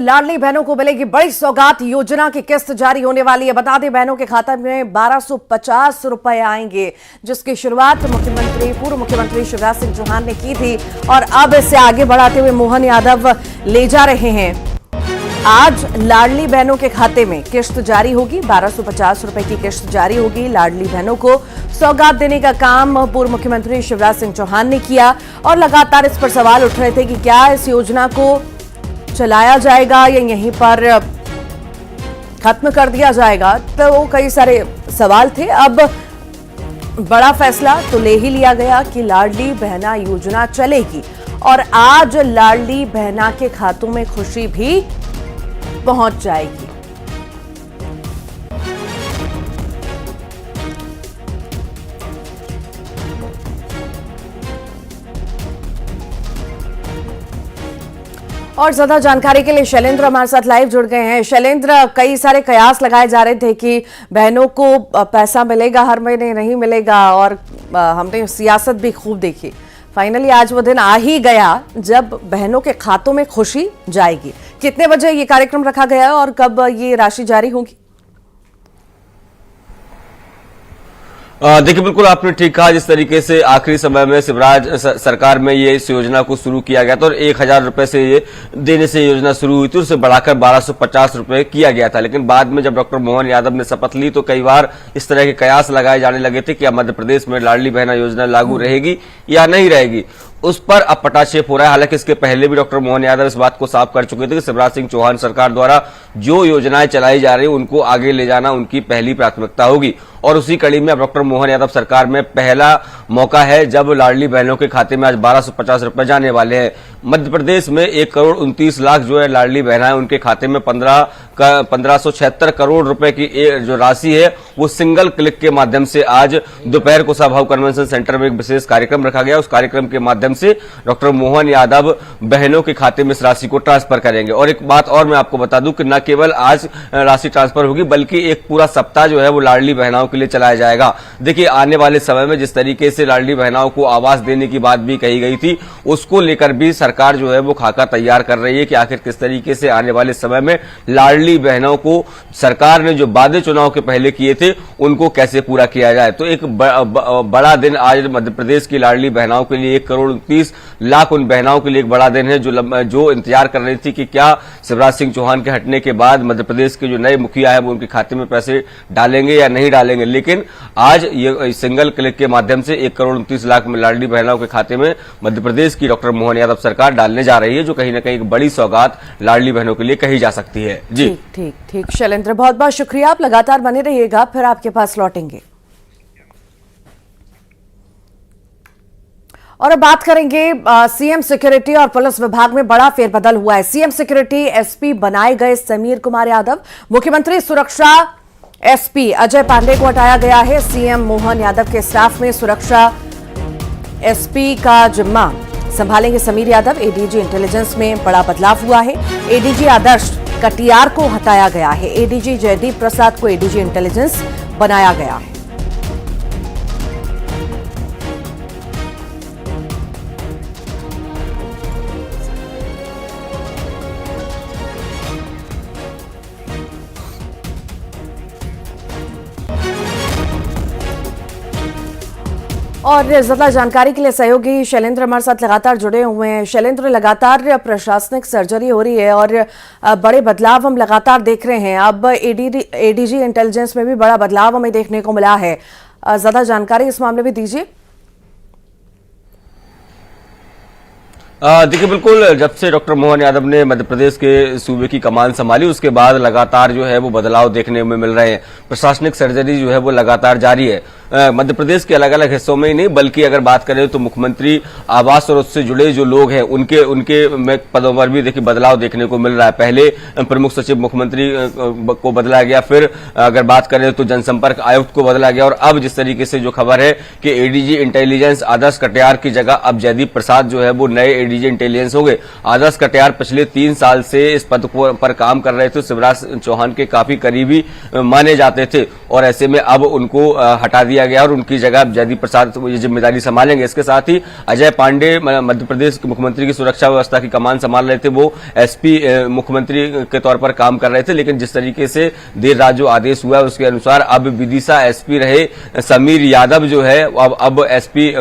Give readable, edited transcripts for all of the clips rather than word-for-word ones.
लाडली बहनों को मिलेगी बड़ी सौगात। योजना की किस्त जारी होने वाली है। बता दें, बहनों के खाते में 1250 रुपए आएंगे, जिसकी शुरुआत पूर्व मुख्यमंत्री शिवराज सिंह चौहान ने की थी और अब इसे आगे बढ़ाते हुए मोहन यादव ले जा रहे हैं। आज लाडली बहनों के खाते में किस्त जारी होगी। 1250 रुपए की किस्त जारी होगी। लाडली बहनों को सौगात देने का काम पूर्व मुख्यमंत्री शिवराज सिंह चौहान ने किया और लगातार इस पर सवाल उठ रहे थे कि क्या इस योजना को चलाया जाएगा या यहीं पर खत्म कर दिया जाएगा। तो कई सारे सवाल थे। अब बड़ा फैसला तो ले ही लिया गया कि लाडली बहना योजना चलेगी और आज लाडली बहना के खातों में खुशी भी पहुंच जाएगी। और ज्यादा जानकारी के लिए शैलेंद्र हमारे साथ लाइव जुड़ गए हैं। शैलेंद्र, कई सारे कयास लगाए जा रहे थे कि बहनों को पैसा मिलेगा हर महीने, नहीं मिलेगा, और हमने सियासत भी खूब देखी। फाइनली आज वो दिन आ ही गया जब बहनों के खातों में खुशी जाएगी। कितने बजे ये कार्यक्रम रखा गया है और कब ये राशि जारी होगी? देखिए, बिल्कुल आपने ठीक कहा। जिस तरीके से आखिरी समय में शिवराज सरकार में ये इस योजना को शुरू किया गया था और 1000 रुपए से ये देने से योजना शुरू हुई थी, उससे बढ़ाकर 1250 रुपए किया गया था। लेकिन बाद में जब डॉक्टर मोहन यादव ने शपथ ली तो कई बार इस तरह के कयास लगाए जाने लगे थे कि अब मध्य प्रदेश में लाडली बहना योजना लागू रहेगी या नहीं रहेगी। उस पर अब पटाक्षेप हो रहा है। हालांकि इसके पहले भी डॉक्टर मोहन यादव इस बात को साफ कर चुके थे कि शिवराज सिंह चौहान सरकार द्वारा जो योजनाएं चलाई जा रही है उनको आगे ले जाना उनकी पहली प्राथमिकता होगी। और उसी कड़ी में अब डॉक्टर मोहन यादव सरकार में पहला मौका है जब लाडली बहनों के खाते में आज 1250 रुपए जाने वाले हैं। मध्य प्रदेश में 1,29,00,000 जो है लाडली बहनाएं, उनके खाते में 1576 करोड़ रुपए की जो राशि है वो सिंगल क्लिक के माध्यम से आज दोपहर को सभाऊ कन्वेंशन सेंटर में एक विशेष कार्यक्रम रखा गया। उस कार्यक्रम के माध्यम से डॉक्टर मोहन यादव बहनों के खाते में इस राशि को ट्रांसफर करेंगे। और एक बात और मैं आपको बता दूं कि न केवल आज राशि ट्रांसफर होगी बल्कि एक पूरा सप्ताह जो है वो लाडली बहनाओं के लिए चलाया जाएगा। देखिए, आने वाले समय में जिस तरीके से लाडली बहनाओं को आवास देने की बात भी कही गई थी, उसको लेकर भी सरकार जो है वो खाका तैयार कर रही है कि आखिर किस तरीके से आने वाले समय में लाडली बहनों को सरकार ने जो वादे चुनाव के पहले किए थे उनको कैसे पूरा किया जाए। तो एक बड़ा दिन आज मध्य प्रदेश की लाडली बहनाओं के लिए, 1,29,00,000 उन बहनाओं के लिए एक बड़ा दिन है जो इंतजार कर रही थी कि क्या शिवराज सिंह चौहान के हटने के बाद मध्य प्रदेश के जो नए मुखिया है वो उनके खाते में पैसे डालेंगे या नहीं डालेंगे। लेकिन आज ये सिंगल क्लिक के माध्यम से 1,29,00,000 में लाडली बहनों के खाते में मध्य प्रदेश की डॉक्टर मोहन यादव सरकार डालने जा रही है, जो कहीं ना कहीं एक बड़ी सौगात लाडली बहनों के लिए कही जा सकती है। जी ठीक शैलेंद्र, बहुत बहुत शुक्रिया। आप लगातार बने रहिएगा, फिर आपके पास लौटेंगे। और अब बात करेंगे सीएम सिक्योरिटी और पुलिस विभाग में बड़ा फेरबदल हुआ है। सीएम सिक्योरिटी एसपी बनाए गए समीर कुमार यादव, मुख्यमंत्री सुरक्षा एसपी अजय पांडे को हटाया गया है। सीएम मोहन यादव के स्टाफ में सुरक्षा एसपी का जिम्मा संभालेंगे समीर यादव। एडीजी इंटेलिजेंस में बड़ा बदलाव हुआ है। एडीजी आदर्श कटियार को हटाया गया है। एडीजी जयदीप प्रसाद को एडीजी इंटेलिजेंस बनाया गया है। और ज्यादा जानकारी के लिए सहयोगी शैलेंद्र हमारे साथ लगातार जुड़े हुए हैं। शैलेंद्र, लगातार प्रशासनिक सर्जरी हो रही है और बड़े बदलाव हम लगातार देख रहे हैं। अब एडीजी इंटेलिजेंस में भी बड़ा बदलाव हमें देखने को मिला है। ज्यादा जानकारी इस मामले में दीजिए। देखिए, बिल्कुल जब से डॉक्टर मोहन यादव ने मध्य प्रदेश के सूबे की कमान संभाली उसके बाद लगातार जो है वो बदलाव देखने में मिल रहे हैं। प्रशासनिक सर्जरी जो है वो लगातार जारी है। मध्य प्रदेश के अलग अलग हिस्सों में ही नहीं बल्कि अगर बात करें तो मुख्यमंत्री आवास और उससे जुड़े जो लोग हैं उनके पदों पर भी देखिए बदलाव देखने को मिल रहा है। पहले प्रमुख सचिव मुख्यमंत्री को बदला गया, फिर अगर बात करें तो जनसंपर्क आयुक्त को बदला गया और अब जिस तरीके से जो खबर है कि एडीजी इंटेलिजेंस आदर्श कटियार की जगह अब जयदीप प्रसाद जो है वो नए एडीजी इंटेलिजेंस हो गए। आदर्श कटियार पिछले 3 साल से इस पद पर काम कर रहे थे, शिवराज चौहान के काफी करीबी माने जाते थे और ऐसे में अब उनको हटा दिया दिया गया और उनकी जगह जयदीप प्रसाद ये जिम्मेदारी संभालेंगे। इसके साथ ही अजय पांडे मध्य प्रदेश के मुख्यमंत्री की सुरक्षा व्यवस्था की कमान संभाल रहे थे, वो एसपी मुख्यमंत्री के तौर पर काम कर रहे थे। लेकिन जिस तरीके से देर रात जो आदेश हुआ उसके अनुसार अब विदिशा एसपी रहे समीर यादव जो है अब एसपी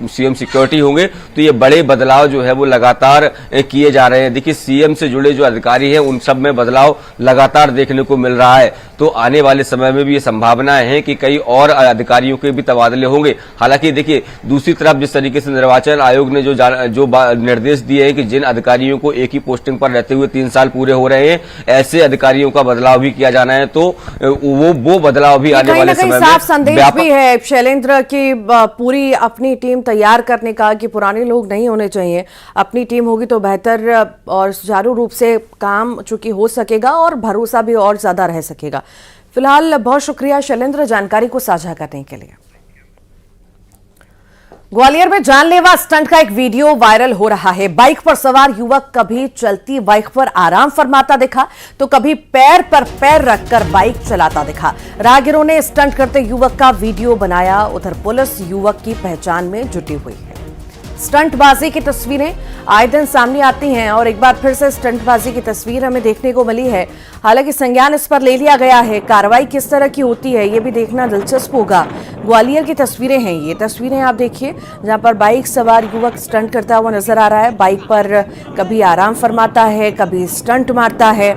सीएम सिक्योरिटी होंगे। तो ये बड़े बदलाव जो है वो लगातार किए जा रहे हैं। देखिए, सीएम से जुड़े जो अधिकारी हैं उन सब में बदलाव लगातार देखने को मिल रहा है। तो आने वाले समय में भी ये संभावनाएं हैं कि कई और अधिकारियों के भी तबादले होंगे। हालांकि देखिए, दूसरी तरफ जिस तरीके से निर्वाचन आयोग ने जो निर्देश दिए हैं कि जिन अधिकारियों को एक ही पोस्टिंग पर रहते हुए 3 साल पूरे हो रहे हैं, ऐसे अधिकारियों का बदलाव भी किया जाना है। तो वो बदलाव भी आने वाले समय में साफ संदेश भी है शैलेंद्र की पूरी अपनी टीम तैयार करने का कि पुराने लोग नहीं होने चाहिए, अपनी टीम होगी तो बेहतर और सुचारू रूप से काम चूंकि हो सकेगा और भरोसा भी और ज्यादा रह सकेगा। फिलहाल बहुत शुक्रिया शैलेंद्र जानकारी को साझा करने के लिए। ग्वालियर में जानलेवा स्टंट का एक वीडियो वायरल हो रहा है। बाइक पर सवार युवक कभी चलती बाइक पर आराम फरमाता दिखा तो कभी पैर पर पैर रखकर बाइक चलाता दिखा। राहगीरों ने स्टंट करते युवक का वीडियो बनाया। उधर पुलिस युवक की पहचान में जुटी हुई है। स्टंटबाजी की तस्वीरें आए दिन सामने आती हैं और एक बार फिर से स्टंटबाजी की तस्वीर हमें देखने को मिली है। हालांकि संज्ञान इस पर ले लिया गया है। कार्रवाई किस तरह की होती है ये भी देखना दिलचस्प होगा। ग्वालियर की तस्वीरें हैं ये तस्वीरें, आप देखिए जहां पर बाइक सवार युवक स्टंट करता हुआ नजर आ रहा है। बाइक पर कभी आराम फरमाता है, कभी स्टंट मारता है।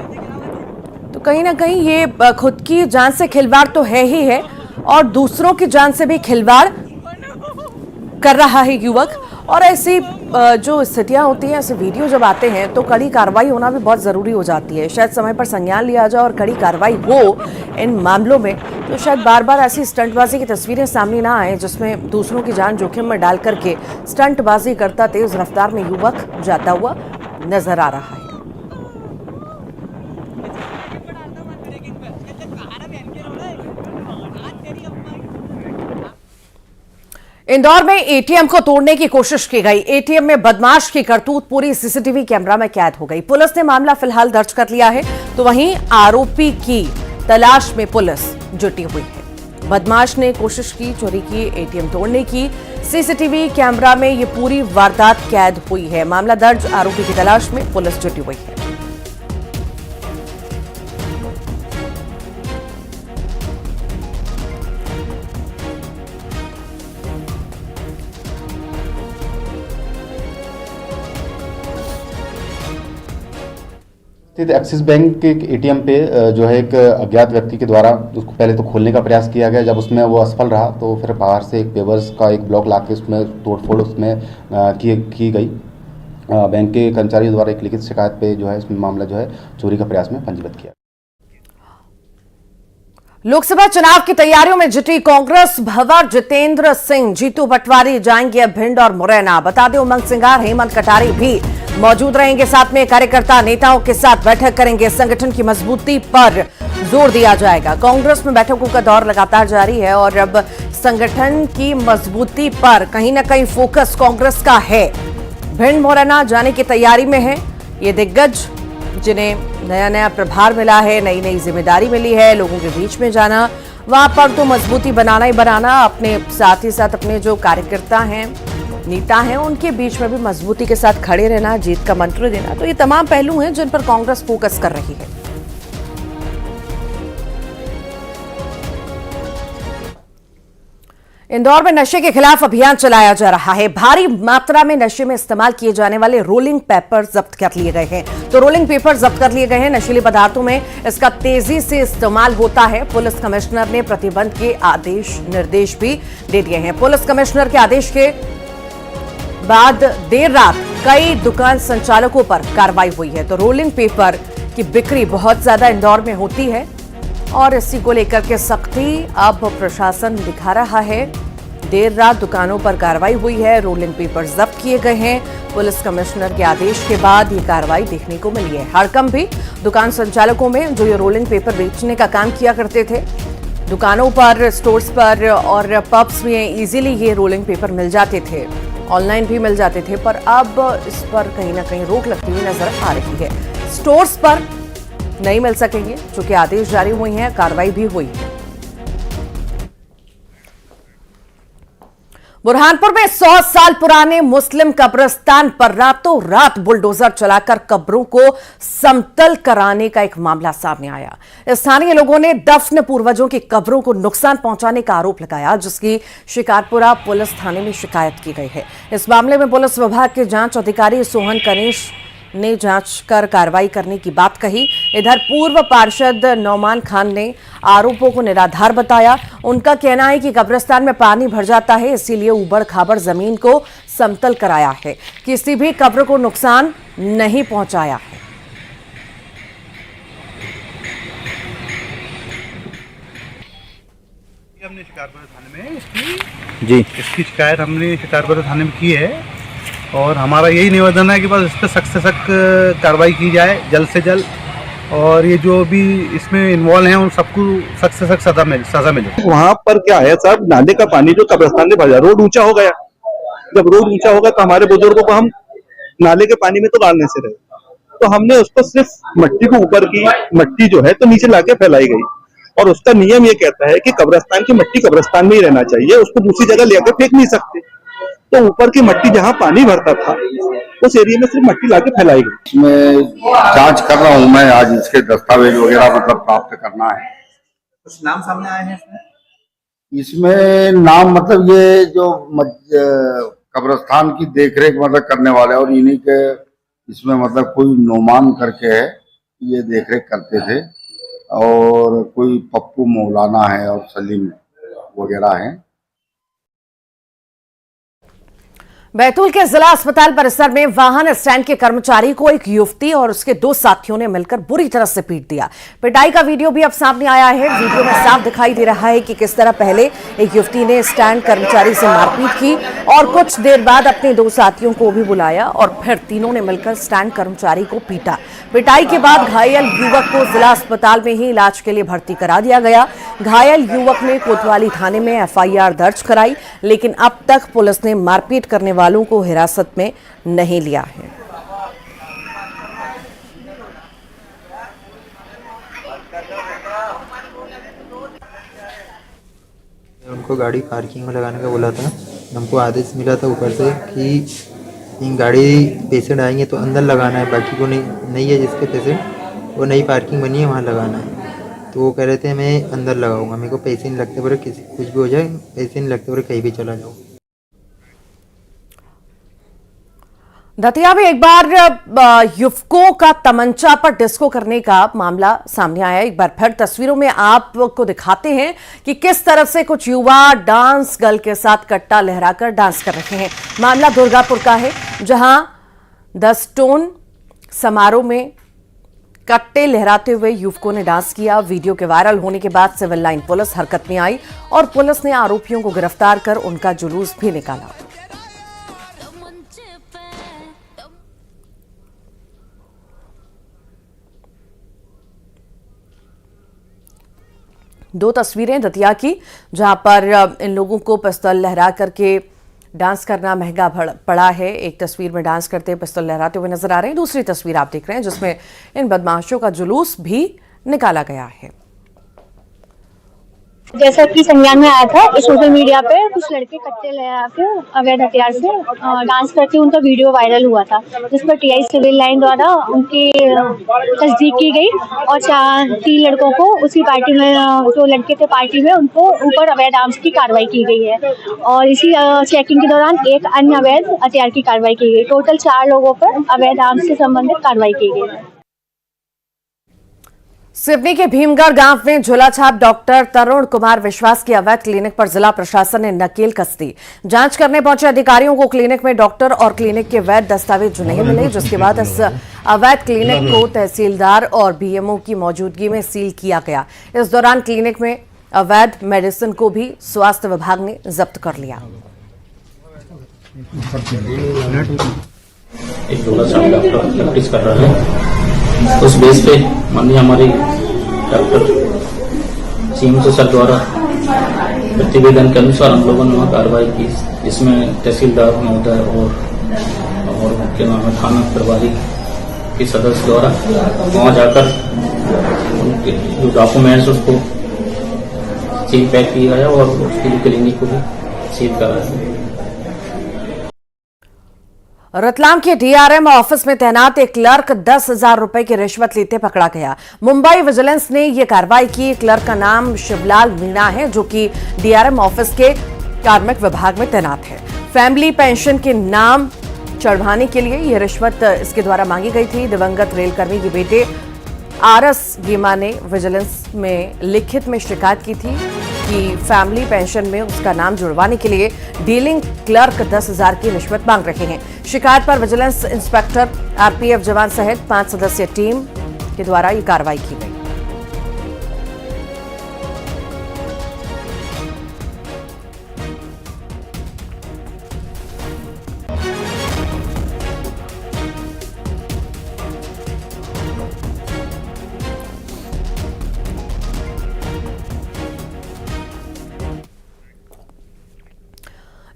तो कहीं ना कहीं ये खुद की जान से खिलवाड़ तो है ही है और दूसरों की जान से भी खिलवाड़ कर रहा है युवक। और ऐसी जो स्थितियां होती हैं, ऐसे वीडियो जब आते हैं तो कड़ी कार्रवाई होना भी बहुत ज़रूरी हो जाती है। शायद समय पर संज्ञान लिया जाए और कड़ी कार्रवाई हो इन मामलों में, तो शायद बार बार ऐसी स्टंटबाजी की तस्वीरें सामने ना आए जिसमें दूसरों की जान जोखिम में डाल करके स्टंटबाजी करता तेज रफ्तार में युवक जाता हुआ नजर आ रहा है। इंदौर में एटीएम को तोड़ने की कोशिश की गई। एटीएम में बदमाश की करतूत पूरी सीसीटीवी कैमरा में कैद हो गई। पुलिस ने मामला फिलहाल दर्ज कर लिया है। तो वहीं आरोपी की तलाश में पुलिस जुटी हुई है। बदमाश ने कोशिश की चोरी की, एटीएम तोड़ने की। सीसीटीवी कैमरा में ये पूरी वारदात कैद हुई है। मामला दर्ज, आरोपी की तलाश में पुलिस जुटी हुई है। एक्सिस बैंक के एटीएम पे जो है एक अज्ञात व्यक्ति के द्वारा उसको पहले तो खोलने का प्रयास किया गया। जब उसमें वो असफल रहा तो फिर बाहर से एक पेवर्स का एक ब्लॉक लाके उसमें तोड़फोड़ उसमें की गई। बैंक के कर्मचारियों द्वारा एक लिखित शिकायत पे जो है इसमें मामला जो है चोरी का प्रयास में पंजीबद्ध किया। लोकसभा चुनाव की तैयारियों में जुटी कांग्रेस भंवर जितेंद्र सिंह, जीतू पटवारी जाएंगे भिंड और मुरैना। बता दें उमंग सिंगार, हेमंत कटारी भी मौजूद रहेंगे। साथ में कार्यकर्ता नेताओं के साथ बैठक करेंगे। संगठन की मजबूती पर जोर दिया जाएगा। कांग्रेस में बैठकों का दौर लगातार जारी है और अब संगठन की मजबूती पर कहीं ना कहीं फोकस कांग्रेस का है। भिंड मुरैना जाने की तैयारी में है ये दिग्गज, जिन्हें नया नया प्रभार मिला है, नई नई जिम्मेदारी मिली है, लोगों के बीच में जाना, वहां पर तो मजबूती बनाना ही बनाना, अपने साथ ही साथ अपने जो कार्यकर्ता हैं, नेता हैं, उनके बीच में भी मजबूती के साथ खड़े रहना, जीत का मंत्र देना। तो ये तमाम पहलू हैं जिन पर कांग्रेस फोकस कर रही है। इंदौर में नशे के खिलाफ अभियान चलाया जा रहा है। भारी मात्रा में नशे में इस्तेमाल किए जाने वाले रोलिंग पेपर जब्त कर लिए गए हैं। तो रोलिंग पेपर जब्त कर लिए गए हैं। नशीले पदार्थों में इसका तेजी से इस्तेमाल होता है। पुलिस कमिश्नर ने प्रतिबंध के आदेश निर्देश भी दे दिए हैं। पुलिस कमिश्नर के आदेश के बाद देर रात कई दुकान संचालकों पर कार्रवाई हुई है। तो रोलिंग पेपर की बिक्री बहुत ज्यादा इंदौर में होती है और इसी को लेकर के सख्ती अब प्रशासन दिखा रहा है। देर रात दुकानों पर कार्रवाई हुई है, रोलिंग पेपर जब्त किए गए हैं। पुलिस कमिश्नर के आदेश के बाद ये कार्रवाई देखने को मिली है। हड़कंप भी दुकान संचालकों में जो ये रोलिंग पेपर बेचने का काम किया करते थे, दुकानों पर, स्टोर्स पर और पब्स में इजीली ये रोलिंग पेपर मिल जाते थे, ऑनलाइन भी मिल जाते थे, पर अब इस पर कहीं ना कहीं रोक लगती हुई नजर आ रही है। स्टोर्स पर नहीं मिल सकेंगे, चूंकि आदेश जारी हुए हैं, कार्रवाई भी हुई है। बुरहानपुर में 100 साल पुराने मुस्लिम कब्रिस्तान पर रातों रात बुलडोजर चलाकर कब्रों को समतल कराने का एक मामला सामने आया। स्थानीय लोगों ने दफन पूर्वजों की कब्रों को नुकसान पहुंचाने का आरोप लगाया, जिसकी शिकारपुरा पुलिस थाने में शिकायत की गई है। इस मामले में पुलिस विभाग के जांच अधिकारी सोहन कनीश ने जांच कर कार्रवाई करने की बात कही। इधर पूर्व पार्षद नौमान खान ने आरोपों को निराधार बताया। उनका कहना है कि कब्रिस्तान में पानी भर जाता है, इसीलिए उबड़ खाबड़ जमीन को समतल कराया है, किसी भी कब्र को नुकसान नहीं पहुंचाया है। हमने शिकारपुरा थाने में इसकी शिकायत हमने शिकारपुरा थाने में की है और हमारा यही निवेदन है कि बस इस पर सख्त से सख्त कार्रवाई की जाए जल्द से जल्द, और ये जो भी इसमें इन्वॉल्व हैं उन सबको सख्त से सख्त सजा मिले। वहाँ पर क्या है साहब, नाले का पानी जो कब्रिस्तान में भर जाए, रोड ऊंचा हो गया। जब रोड ऊंचा होगा तो हमारे बुजुर्गों को हम नाले के पानी में तो डालने से रहे, तो हमने उसको सिर्फ मट्टी को ऊपर की मट्टी जो है तो नीचे लाके फैलाई गई, और उसका नियम ये कहता है कि कब्रिस्तान की मट्टी कब्रिस्तान में ही रहना चाहिए, उसको दूसरी जगह लेकर फेंक नहीं सकते। तो ऊपर की मट्टी जहाँ पानी भरता था उस एरिया में सिर्फ मट्टी लाके फैलाई गई। मैं जांच कर रहा हूँ, मैं आज इसके दस्तावेज वगैरह मतलब प्राप्त करना है। कुछ नाम सामने आए हैं इसमें नाम मतलब ये जो कब्रिस्तान की देखरेख मतलब करने वाले और इन्हीं के इसमें मतलब कोई नोमान करके है, ये देखरेख करते थे, और कोई पप्पू मौलाना है और सलीम वगैरह हैं। बैतूल के जिला अस्पताल परिसर में वाहन स्टैंड के कर्मचारी को एक युवती और उसके 2 साथियों ने मिलकर बुरी तरह से पीट दिया। पिटाई का वीडियो भी अब सामने आया है। वीडियो में साफ दिखाई दे रहा है कि किस तरह पहले एक युवती ने स्टैंड कर्मचारी से मारपीट की और कुछ देर बाद अपने 2 साथियों को भी बुलाया और फिर तीनों ने मिलकर स्टैंड कर्मचारी को पीटा। पिटाई के बाद घायल युवक को जिला अस्पताल में ही इलाज के लिए भर्ती करा दिया गया। घायल युवक ने कोतवाली थाने में FIR दर्ज कराई, लेकिन अब तक पुलिस ने मारपीट करने वालों को हिरासत में नहीं लिया है। उनको गाड़ी पार्किंग में लगाने का बोला था। हमको आदेश मिला था ऊपर से कि गाड़ी पेशेंट आएंगे तो अंदर लगाना है, बाकी को नहीं है जिसके पेशेंट वो नई पार्किंग बनी है वहाँ लगाना है। तो वो कह रहे थे मैं अंदर लगाऊंगा, मेरे को पैसे नहीं लगते, बोले किसी कुछ भी हो जाए पैसे नहीं लगते, बोले कहीं भी चला जाओ। दतिया में एक बार युवकों का तमंचा पर डिस्को करने का मामला सामने आया। एक बार फिर तस्वीरों में आपको दिखाते हैं कि किस तरह से कुछ युवा डांस गर्ल के साथ कट्टा लहराकर डांस कर रहे हैं। मामला दुर्गापुर का है, जहां 10 टोन समारोह में कट्टे लहराते हुए युवकों ने डांस किया। वीडियो के वायरल होने के बाद सिविल लाइन पुलिस हरकत में आई और पुलिस ने आरोपियों को गिरफ्तार कर उनका जुलूस भी निकाला। दो तस्वीरें दतिया की, जहां पर इन लोगों को पिस्तौल लहरा करके डांस करना महंगा पड़ा है। एक तस्वीर में डांस करते पिस्तौल लहराते हुए नजर आ रहे हैं, दूसरी तस्वीर आप देख रहे हैं जिसमें इन बदमाशों का जुलूस भी निकाला गया है। जैसा कि संज्ञान में आया था, सोशल मीडिया पे कुछ लड़के कट्टे लगा के अवैध हथियार से डांस करते उनका वीडियो वायरल हुआ था, जिस पर TI सिविल लाइन द्वारा उनकी तस्दीक की गई और 3 लड़कों को उसी पार्टी में, जो लड़के थे पार्टी में, उनको ऊपर अवैध आर्म्स की कार्रवाई की गई है। और इसी चेकिंग के दौरान एक अन्य अवैध हथियार की कार्रवाई की गई। टोटल 4 लोगों पर अवैध आर्म्स से संबंधित कार्रवाई की गई है। सिवनी के भीमगढ़ गांव में झोलाछाप डॉक्टर तरुण कुमार विश्वास की अवैध क्लिनिक पर जिला प्रशासन ने नकेल कस दी। जांच करने पहुंचे अधिकारियों को क्लिनिक में डॉक्टर और क्लिनिक के वैध दस्तावेज नहीं मिले, जिसके बाद इस अवैध क्लिनिक को तहसीलदार और BMO की मौजूदगी में सील किया गया। इस दौरान क्लिनिक में अवैध मेडिसिन को भी स्वास्थ्य विभाग ने जब्त कर लिया। एक झोलाछाप डॉक्टर प्रैक्टिस कर रहा है, उस बेस पे माननीय हमारे डॉक्टर CMO सर द्वारा प्रतिवेदन के अनुसार हम लोगों ने वहाँ कार्रवाई की, जिसमें तहसीलदार महोदय और क्या नाम है थाना प्रभारी के सदस्य द्वारा वहाँ जाकर उनके जो डॉक्यूमेंट्स उसको सील पैक किया गया और उसके लिए क्लिनिक को भी सील करा है। रतलाम के डीआरएम ऑफिस में तैनात एक क्लर्क 10,000 रुपए की रिश्वत लेते पकड़ा गया। मुंबई विजिलेंस ने यह कार्रवाई की। क्लर्क का नाम शिवलाल मीणा है, जो कि डीआरएम ऑफिस के कार्मिक विभाग में तैनात है। फैमिली पेंशन के नाम चढ़वाने के लिए यह रिश्वत इसके द्वारा मांगी गई थी। दिवंगत रेलकर्मी के बेटे आरएस गीमा ने विजिलेंस में लिखित में शिकायत की थी कि फैमिली पेंशन में उसका नाम जुड़वाने के लिए डीलिंग क्लर्क 10,000 की रिश्वत मांग रहे हैं। शिकायत पर विजिलेंस इंस्पेक्टर, आरपीएफ जवान सहित 5 सदस्यीय टीम के द्वारा ये कार्रवाई की गई।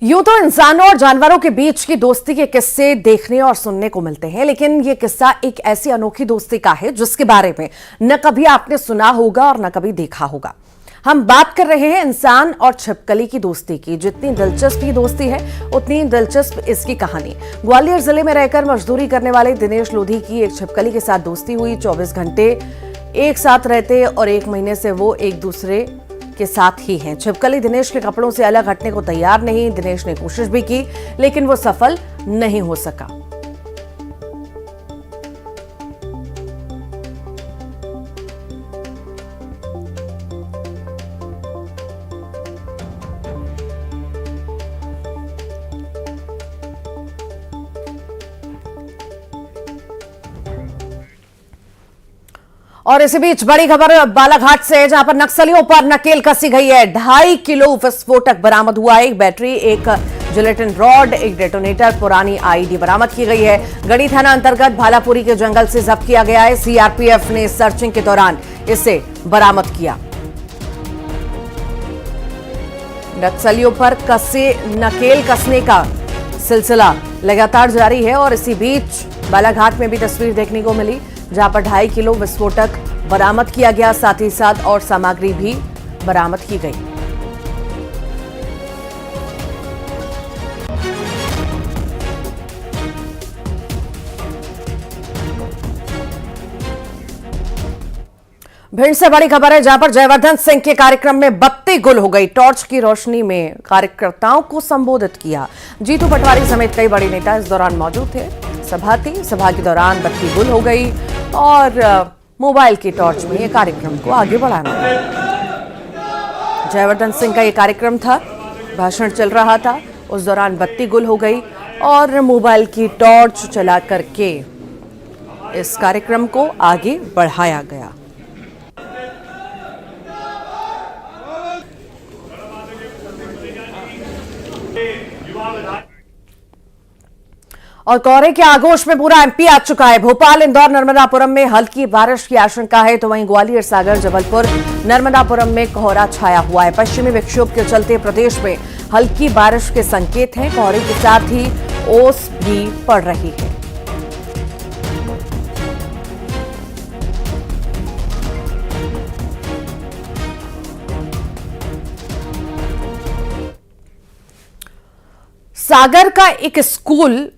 यूं तो इंसानों और जानवरों के बीच की दोस्ती के किस्से देखने और सुनने को मिलते हैं, लेकिन यह किस्सा एक ऐसी अनोखी दोस्ती का है जिसके बारे में न कभी आपने सुना होगा और न कभी देखा होगा। हम बात कर रहे हैं इंसान और छिपकली की दोस्ती की। जितनी दिलचस्प ये दोस्ती है, उतनी दिलचस्प इसकी कहानी। ग्वालियर जिले में रहकर मजदूरी करने वाले दिनेश लोधी की एक छिपकली के साथ दोस्ती हुई। 24 घंटे एक साथ रहते और 1 महीने से वो एक दूसरे के साथ ही हैं। छिपकली दिनेश के कपड़ों से अलग हटने को तैयार नहीं। दिनेश ने कोशिश भी की, लेकिन वो सफल नहीं हो सका। और इसी बीच बड़ी खबर बालाघाट से, जहां पर नक्सलियों पर नकेल कसी गई है। 2.5 किलो विस्फोटक बरामद हुआ है। एक बैटरी, एक जिलेटिन रॉड, एक डेटोनेटर, पुरानी आईडी बरामद की गई है। गढ़ी थाना अंतर्गत भालापुरी के जंगल से जब्त किया गया है। सीआरपीएफ ने सर्चिंग के दौरान इसे बरामद किया। नक्सलियों पर नकेल कसने का सिलसिला लगातार जारी है। और इसी बीच बालाघाट में भी तस्वीर देखने को मिली, जहां पर 2.5 किलो विस्फोटक बरामद किया गया। साथ ही साथ और सामग्री भी बरामद की गई। भिंड से बड़ी खबर है, जहां पर जयवर्धन सिंह के कार्यक्रम में बत्ती गुल हो गई। टॉर्च की रोशनी में कार्यकर्ताओं को संबोधित किया। जीतू पटवारी समेत कई बड़े नेता इस दौरान मौजूद थे। सभा थी, सभा के दौरान बत्ती गुल हो गई और मोबाइल की टॉर्च में ये कार्यक्रम को आगे बढ़ाना। जयवर्धन सिंह का ये कार्यक्रम था, भाषण चल रहा था, उस दौरान बत्ती गुल हो गई और मोबाइल की टॉर्च चला करके इस कार्यक्रम को आगे बढ़ाया गया। और कोहरे के आगोश में पूरा एमपी आ चुका है। भोपाल, इंदौर, नर्मदापुरम में हल्की बारिश की आशंका है, तो वहीं ग्वालियर, सागर, जबलपुर, नर्मदापुरम में कोहरा छाया हुआ है। पश्चिमी विक्षोभ के चलते प्रदेश में हल्की बारिश के संकेत हैं। कोहरे के साथ ही ओस भी पड़ रही है। सागर का एक स्कूल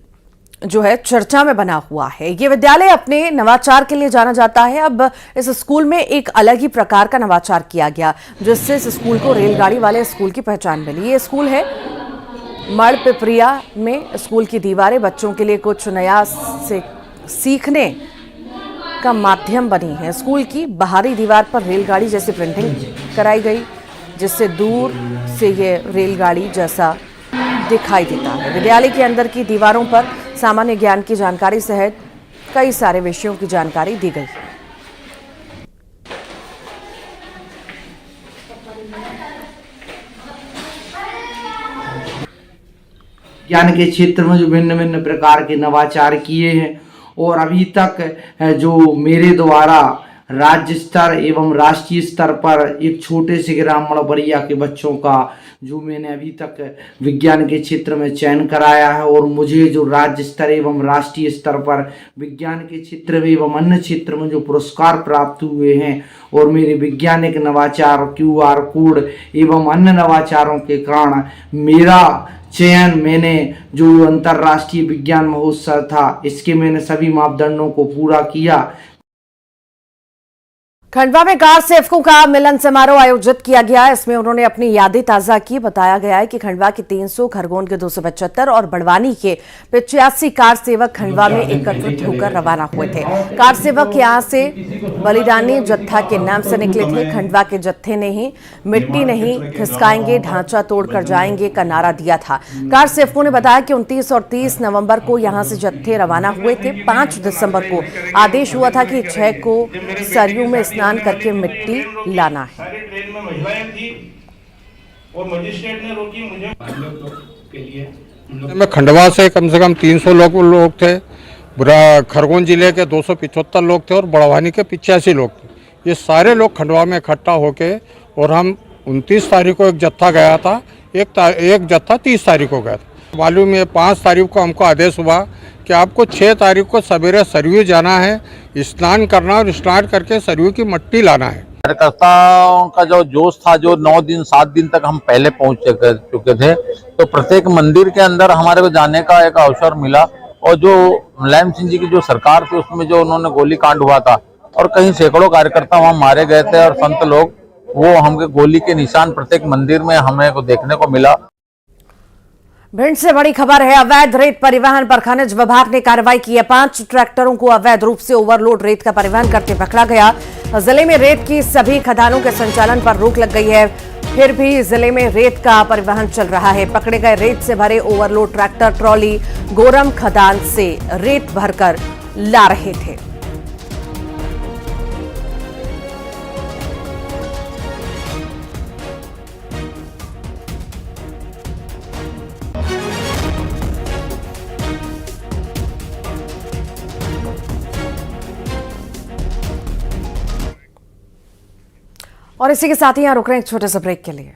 जो है चर्चा में बना हुआ है। ये विद्यालय अपने नवाचार के लिए जाना जाता है। अब इस स्कूल में एक अलग ही प्रकार का नवाचार किया गया, जिससे इस स्कूल को रेलगाड़ी वाले स्कूल की पहचान मिली। ये स्कूल है मड़ पिपरिया में। स्कूल की दीवारें बच्चों के लिए कुछ नया से सीखने का माध्यम बनी है। स्कूल की बाहरी दीवार पर रेलगाड़ी जैसी प्रिंटिंग कराई गई, जिससे दूर से ये रेलगाड़ी जैसा दिखाई देता है। विद्यालय के अंदर की दीवारों पर सामान्य ज्ञान की जानकारी सहित कई सारे विषयों की जानकारी दी गई। ज्ञान के क्षेत्र में जो भिन्न भिन्न प्रकार के नवाचार किए हैं और अभी तक जो मेरे द्वारा राज्य स्तर एवं राष्ट्रीय स्तर पर एक छोटे से ग्राम मड़बरिया के बच्चों का जो मैंने अभी तक विज्ञान के क्षेत्र में चयन कराया है, और मुझे जो राज्य स्तर एवं राष्ट्रीय स्तर पर विज्ञान के क्षेत्र में एवं अन्य क्षेत्र में जो पुरस्कार प्राप्त हुए हैं, और मेरे वैज्ञानिक नवाचार, QR कोड एवं अन्य नवाचारों के कारण मेरा चयन मैंने जो अंतर्राष्ट्रीय विज्ञान महोत्सव था इसके मैंने सभी मापदंडों को पूरा किया। खंडवा में कार सेवकों का मिलन समारोह आयोजित किया गया। इसमें उन्होंने अपनी यादें ताजा की। बताया गया है कि खंडवा के 300, खरगोन के 275 और बड़वानी के 85 कार सेवक खंडवा में एकत्रित होकर रवाना हुए थे। कार सेवक यहां से बलिदानी जत्था के नाम से निकले थे। खंडवा के जत्थे ने ही मिट्टी नहीं खिसकाएंगे, ढांचा तोड़कर जाएंगे का नारा दिया था। कार सेवकों ने बताया कि 29 और 30 नवंबर को यहां से जत्थे रवाना हुए थे। 5 दिसंबर को आदेश हुआ था कि 6 को सरयू में स्नान करके मिट्टी लाना है। ट्रेन में महिलाएं थी और मजिस्ट्रेट ने रोकी मुझे के लिए। में खंडवा से कम 300 लोग थे, खरगोन जिले के 275 लोग थे और बड़वानी के 85 लोग थे। ये सारे लोग खंडवा में इकट्ठा होके और हम 29 तारीख को एक जत्था गया था, एक जत्था 30 तारीख को गया था। मालूम है 5 तारीख को हमको आदेश हुआ कि आपको 6 तारीख को सवेरे सरयू जाना है, स्नान करना और स्नान करके सरयू की मिट्टी लाना है। कार्यकर्ताओं का जो जोश था, जो 9 दिन 7 दिन तक हम पहले पहुंच चुके थे, तो प्रत्येक मंदिर के अंदर हमारे को जाने का एक अवसर मिला। और जो मुलायम सिंह जी की जो सरकार थी उसमें जो उन्होंने गोली कांड हुआ था और कहीं सैकड़ों कार्यकर्ता वहां मारे गए थे और संत लोग, वो हमके गोली के निशान प्रत्येक मंदिर में हमें को देखने को मिला। भिंड से बड़ी खबर है। अवैध रेत परिवहन पर खनिज विभाग ने कार्रवाई की है। 5 ट्रैक्टरों को अवैध रूप से ओवरलोड रेत का परिवहन करते पकड़ा गया। जिले में रेत की सभी खदानों के संचालन पर रोक लग गई है, फिर भी जिले में रेत का परिवहन चल रहा है। पकड़े गए रेत से भरे ओवरलोड ट्रैक्टर ट्रॉली गोरम खदान से रेत भरकर ला रहे थे। और इसी के साथ ही यहां रुक रहे हैं एक छोटे से ब्रेक के लिए।